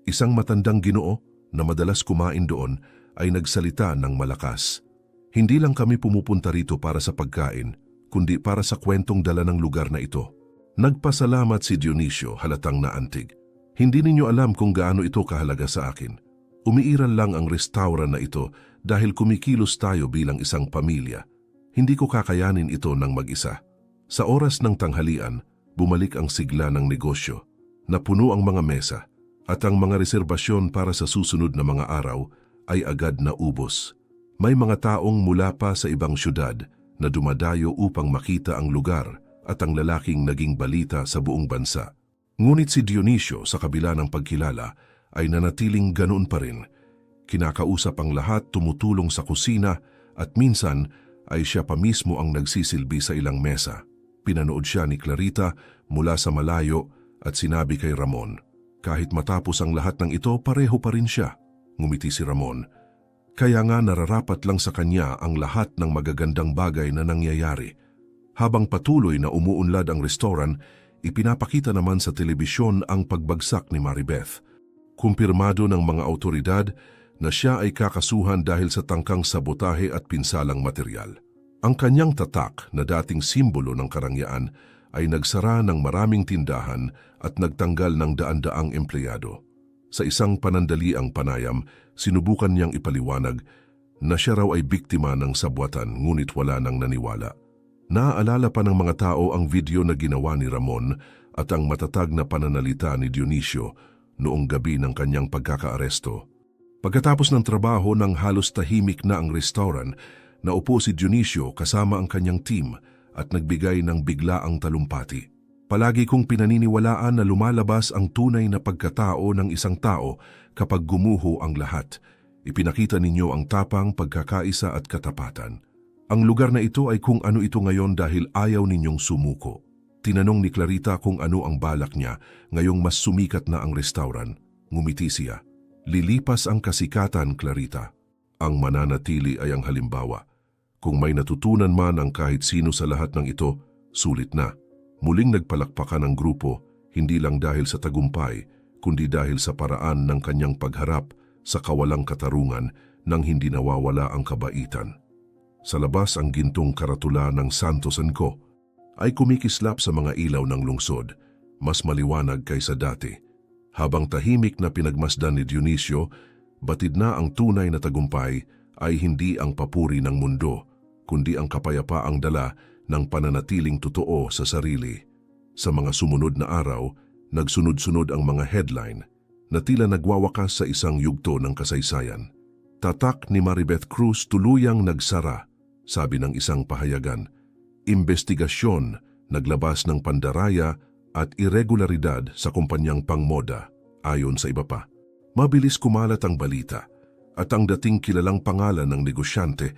Isang matandang Ginoo na madalas kumain doon ay nagsalita ng malakas. "Hindi lang kami pumupunta rito para sa pagkain, kundi para sa kwentong dala ng lugar na ito." Nagpasalamat si Dionisio, halatang naantig. "Hindi ninyo alam kung gaano ito kahalaga sa akin. Umiiral lang ang restaurant na ito dahil kumikilos tayo bilang isang pamilya. Hindi ko kakayanin ito ng mag-isa." Sa oras ng tanghalian, bumalik ang sigla ng negosyo. Napuno ang mga mesa at ang mga reserbasyon para sa susunod na mga araw ay agad na ubos. May mga taong mula pa sa ibang syudad na dumadayo upang makita ang lugar at ang lalaking naging balita sa buong bansa. Ngunit si Dionisio sa kabila ng pagkilala ay nanatiling ganoon pa rin. Kinakausap ang lahat, tumutulong sa kusina at minsan ay siya pa mismo ang nagsisilbi sa ilang mesa. Pinanood siya ni Clarita mula sa malayo at sinabi kay Ramon, "Kahit matapos ang lahat ng ito, pareho pa rin siya." Ngumiti si Ramon. Kaya nga nararapat lang sa kanya ang lahat ng magagandang bagay na nangyayari. Habang patuloy na umuunlad ang restaurant, ipinapakita naman sa telebisyon ang pagbagsak ni Maribeth. Kumpirmado ng mga awtoridad na siya ay kakasuhan dahil sa tangkang sabotahe at pinsalang material. Ang kanyang tatak na dating simbolo ng karangyaan ay nagsara ng maraming tindahan at nagtanggal ng daan-daang empleyado. Sa isang panandaliang panayam, sinubukan niyang ipaliwanag na siya raw ay biktima ng sabwatan ngunit wala nang naniwala. Naaalala pa ng mga tao ang video na ginawa ni Ramon at ang matatag na pananalita ni Dionisio noong gabi ng kanyang pagkakaaresto. Pagkatapos ng trabaho ng halos tahimik na ang restaurant, naupo si Dionisio kasama ang kanyang team at nagbigay ng biglaang talumpati. Palagi kong pinaniniwalaan na lumalabas ang tunay na pagkatao ng isang tao kapag gumuho ang lahat. Ipinakita ninyo ang tapang, pagkakaisa at katapatan. Ang lugar na ito ay kung ano ito ngayon dahil ayaw ninyong sumuko. Tinanong ni Clarita kung ano ang balak niya ngayong mas sumikat na ang restaurant. Ngumiti siya. Lilipas ang kasikatan, Clarita. Ang mananatili ay ang halimbawa. Kung may natutunan man ang kahit sino sa lahat ng ito, sulit na. Muling nagpalakpakan ang grupo, hindi lang dahil sa tagumpay, kundi dahil sa paraan ng kanyang pagharap sa kawalang katarungan nang hindi nawawala ang kabaitan. Sa labas ang gintong karatula ng Santos & Co. ay kumikislap sa mga ilaw ng lungsod, mas maliwanag kaysa dati. Habang tahimik na pinagmasdan ni Dionisio, batid na ang tunay na tagumpay ay hindi ang papuri ng mundo, kundi ang kapayapaang dala ng pananatiling totoo sa sarili. Sa mga sumunod na araw, nagsunod-sunod ang mga headline na tila nagwawakas sa isang yugto ng kasaysayan. Tatak ni Maribeth Cruz tuluyang nagsara, sabi ng isang pahayagan. Investigasyon naglabas ng pandaraya at irregularidad sa kumpanyang pangmoda, ayon sa iba pa. Mabilis kumalat ang balita at ang dating kilalang pangalan ng negosyante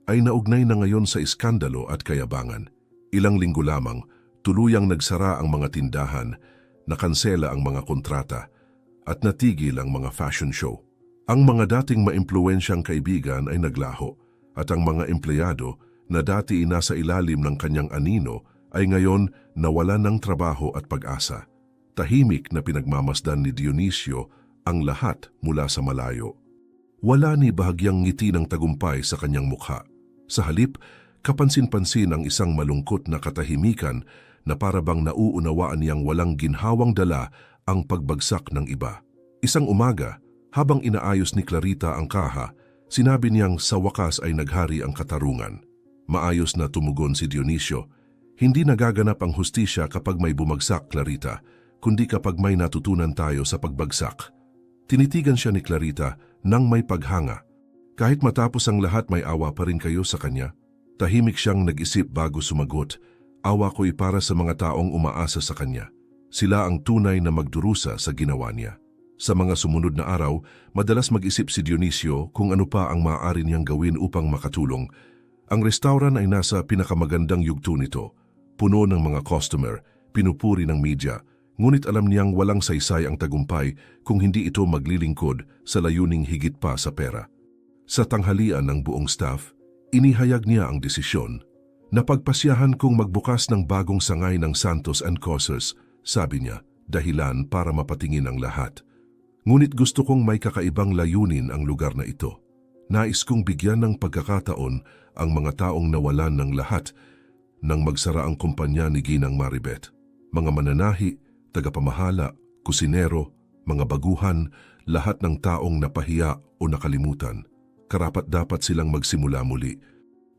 ay naugnay na ngayon sa iskandalo at kayabangan. Ilang linggo lamang, tuluyang nagsara ang mga tindahan, nakansela ang mga kontrata, at natigil ang mga fashion show. Ang mga dating maimpluwensyang kaibigan ay naglaho, at ang mga empleyado na dati nasa ilalim ng kanyang anino ay ngayon nawalan ng trabaho at pag-asa. Tahimik na pinagmamasdan ni Dionisio ang lahat mula sa malayo. Wala ni bahagyang ngiti ng tagumpay sa kanyang mukha. Sa halip, kapansin-pansin ang isang malungkot na katahimikan na parabang nauunawaan niyang walang ginhawang dala ang pagbagsak ng iba. Isang umaga, habang inaayos ni Clarita ang kaha, sinabi niyang sa wakas ay naghari ang katarungan. Maayos na tumugon si Dionisio. Hindi nagaganap ang hustisya kapag may bumagsak, Clarita, kundi kapag may natutunan tayo sa pagbagsak. Tinitigan siya ni Clarita nang may paghanga. Kahit matapos ang lahat may awa pa rin kayo sa kanya. Tahimik siyang nag-isip bago sumagot. Awa ko'y para sa mga taong umaasa sa kanya. Sila ang tunay na magdurusa sa ginawa niya. Sa mga sumunod na araw, madalas mag-isip si Dionisio kung ano pa ang maaari niyang gawin upang makatulong. Ang restaurant ay nasa pinakamagandang yugto nito. Puno ng mga customer, pinupuri ng media, ngunit alam niyang walang saysay ang tagumpay kung hindi ito maglilingkod sa layuning higit pa sa pera. Sa tanghalian ng buong staff, inihayag niya ang desisyon. Napagpasyahan kong magbukas ng bagong sangay ng Santos & Cosers, sabi niya, dahilan para mapatingin ang lahat. Ngunit gusto kong may kakaibang layunin ang lugar na ito. Nais kong bigyan ng pagkakataon ang mga taong nawalan ng lahat nang magsara ang kumpanya ni Ginang Maribeth. Mga mananahi, tagapamahala, kusinero, mga baguhan, lahat ng taong napahiya o nakalimutan. Karapat-dapat silang magsimula muli.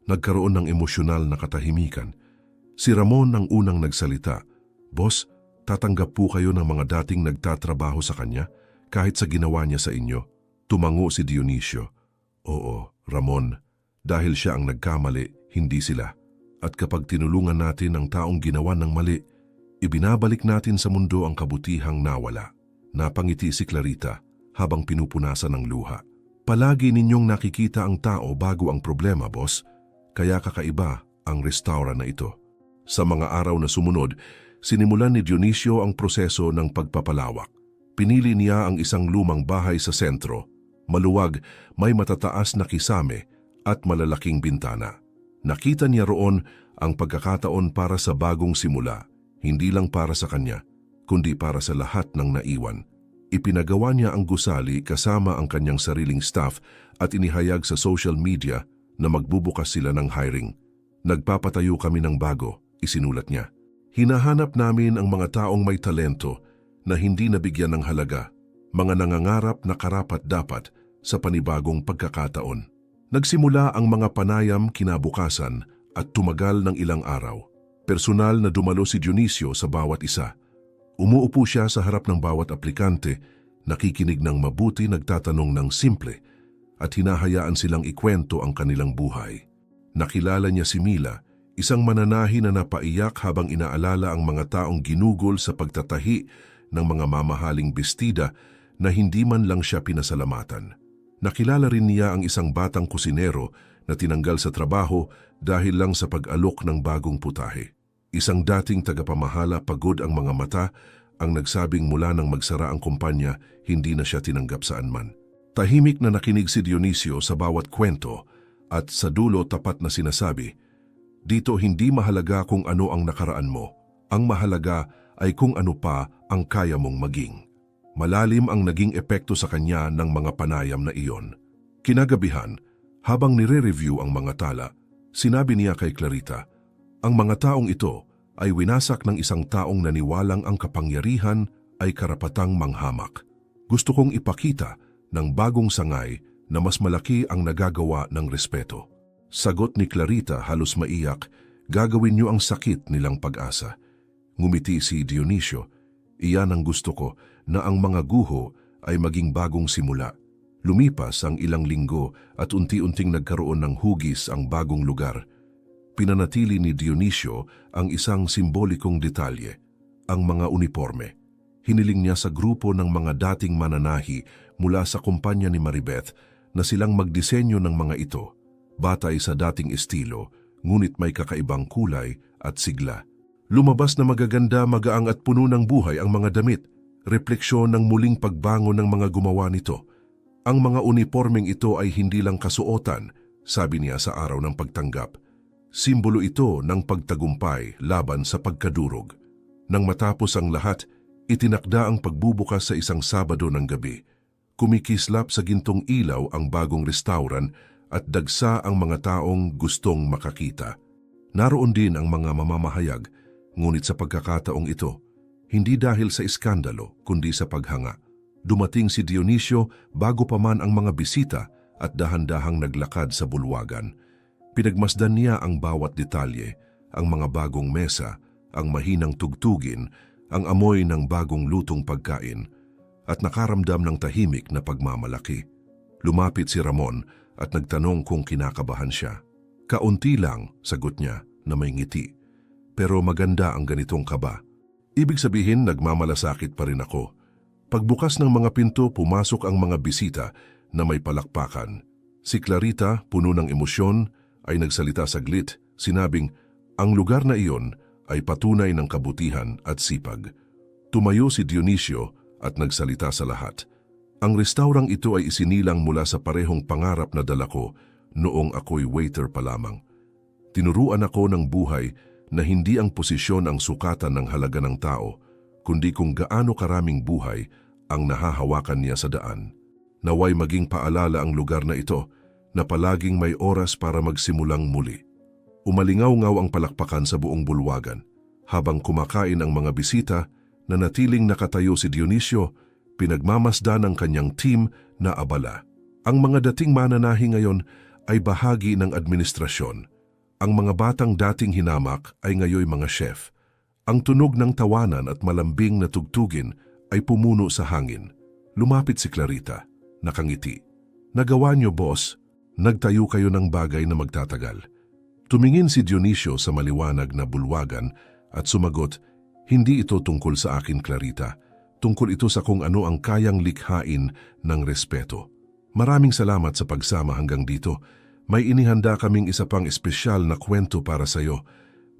Nagkaroon ng emosyonal na katahimikan. Si Ramon ang unang nagsalita. Boss, tatanggap po kayo ng mga dating nagtatrabaho sa kanya kahit sa ginawa niya sa inyo. Tumango si Dionisio. Oo, Ramon, dahil siya ang nagkamali, hindi sila. At kapag tinulungan natin ang taong ginawa ng mali, ibinabalik natin sa mundo ang kabutihang nawala. Napangiti si Clarita habang pinupunasan ng luha. Palagi ninyong nakikita ang tao bago ang problema, boss. Kaya kakaiba ang restaurant na ito. Sa mga araw na sumunod, sinimulan ni Dionisio ang proseso ng pagpapalawak. Pinili niya ang isang lumang bahay sa sentro. Maluwag, may matataas na kisame at malalaking bintana. Nakita niya roon ang pagkakataon para sa bagong simula, hindi lang para sa kanya, kundi para sa lahat ng naiwan. Ipinagawa niya ang gusali kasama ang kanyang sariling staff at inihayag sa social media na magbubukas sila ng hiring. Nagpapatayo kami ng bago, isinulat niya. Hinahanap namin ang mga taong may talento na hindi nabigyan ng halaga, mga nangangarap na karapat-dapat sa panibagong pagkakataon. Nagsimula ang mga panayam kinabukasan at tumagal ng ilang araw. Personal na dumalo si Dionisio sa bawat isa. Umuupo siya sa harap ng bawat aplikante, nakikinig ng mabuti, nagtatanong ng simple, at hinahayaan silang ikwento ang kanilang buhay. Nakilala niya si Mila, isang mananahi na napaiyak habang inaalala ang mga taong ginugol sa pagtatahi ng mga mamahaling bestida na hindi man lang siya pinasalamatan. Nakilala rin niya ang isang batang kusinero na tinanggal sa trabaho dahil lang sa pag-alok ng bagong putahe. Isang dating tagapamahala, pagod ang mga mata, ang nagsabing mula nang magsara ang kumpanya, hindi na siya tinanggap saan man. Tahimik na nakinig si Dionisio sa bawat kwento at sa dulo tapat na sinasabi, "Dito hindi mahalaga kung ano ang nakaraan mo. Ang mahalaga ay kung ano pa ang kaya mong maging." Malalim ang naging epekto sa kanya ng mga panayam na iyon. Kinagabihan, habang nire-review ang mga tala, sinabi niya kay Clarita, "Ang mga taong ito ay winasak ng isang taong naniwalang ang kapangyarihan ay karapatang manghamak. Gusto kong ipakita ng bagong sangay na mas malaki ang nagagawa ng respeto." Sagot ni Clarita halos maiyak, "Gagawin niyo ang sakit nilang pag-asa." Ngumiti si Dionisio, "Iyan ang gusto ko, na ang mga guho ay maging bagong simula." Lumipas ang ilang linggo at unti-unting nagkaroon ng hugis ang bagong lugar. Pinanatili ni Dionisio ang isang simbolikong detalye, ang mga uniforme. Hiniling niya sa grupo ng mga dating mananahi mula sa kumpanya ni Maribeth na silang magdisenyo ng mga ito, batay sa dating estilo, ngunit may kakaibang kulay at sigla. Lumabas na magaganda, magaang at puno ng buhay ang mga damit, refleksyon ng muling pagbangon ng mga gumawa nito. Ang mga uniformeng ito ay hindi lang kasuotan, sabi niya sa araw ng pagtanggap. Simbolo ito ng pagtagumpay laban sa pagkadurog. Nang matapos ang lahat, itinakda ang pagbubukas sa isang Sabado ng gabi. Kumikislap sa gintong ilaw ang bagong restauran at dagsa ang mga taong gustong makakita. Naroon din ang mga mamamahayag, ngunit sa pagkakataong ito, hindi dahil sa iskandalo kundi sa paghanga. Dumating si Dionisio bago pa man ang mga bisita at dahan-dahang naglakad sa bulwagan. Pinagmasdan niya ang bawat detalye, ang mga bagong mesa, ang mahinang tugtugin, ang amoy ng bagong lutong pagkain, at nakaramdam ng tahimik na pagmamalaki. Lumapit si Ramon at nagtanong kung kinakabahan siya. "Kaunti lang," sagot niya na may ngiti. "Pero maganda ang ganitong kaba. Ibig sabihin, nagmamalasakit pa rin ako." Pagbukas ng mga pinto, pumasok ang mga bisita na may palakpakan. Si Clarita, puno ng emosyon, ay nagsalita saglit, sinabing, "Ang lugar na iyon ay patunay ng kabutihan at sipag." Tumayo si Dionisio at nagsalita sa lahat. "Ang restaurang ito ay isinilang mula sa parehong pangarap na dala ko noong ako'y waiter pa lamang. Tinuruan ako ng buhay na hindi ang posisyon ang sukatan ng halaga ng tao, kundi kung gaano karaming buhay ang nahahawakan niya sa daan. Naway maging paalala ang lugar na ito na palaging may oras para magsimulang muli." Umalingaw-ngaw ang palakpakan sa buong bulwagan. Habang kumakain ang mga bisita, nanatiling nakatayo si Dionisio, pinagmamasdan ng kanyang team na abala. Ang mga dating mananahi ngayon ay bahagi ng administrasyon. Ang mga batang dating hinamak ay ngayoy mga chef. Ang tunog ng tawanan at malambing na tugtugin ay pumuno sa hangin. Lumapit si Clarita, nakangiti. "Nagawa niyo, boss. Nagtayo kayo ng bagay na magtatagal." Tumingin si Dionisio sa maliwanag na bulwagan at sumagot, "Hindi ito tungkol sa akin, Clarita. Tungkol ito sa kung ano ang kayang likhain ng respeto. Maraming salamat sa pagsama hanggang dito. May inihanda kaming isa pang espesyal na kwento para sa iyo.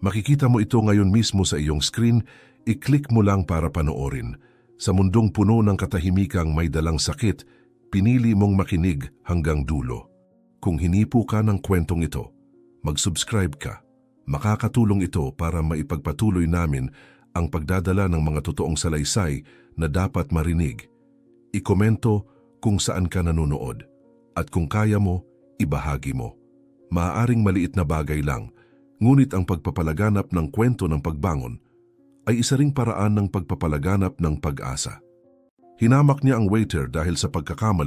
Makikita mo ito ngayon mismo sa iyong screen, i-click mo lang para panoorin. Sa mundong puno ng katahimikang may dalang sakit, pinili mong makinig hanggang dulo. Kung hinipo ka ng kwentong ito, mag-subscribe ka. Makakatulong ito para maipagpatuloy namin ang pagdadala ng mga totoong salaysay na dapat marinig. I-komento kung saan ka nanonood. At kung kaya mo, ibahagi mo. Maaaring maliit na bagay lang, ngunit ang pagpapalaganap ng kwento ng pagbangon ay isa ring paraan ng pagpapalaganap ng pag-asa. Hinamak niya ang waiter dahil sa pagkakamali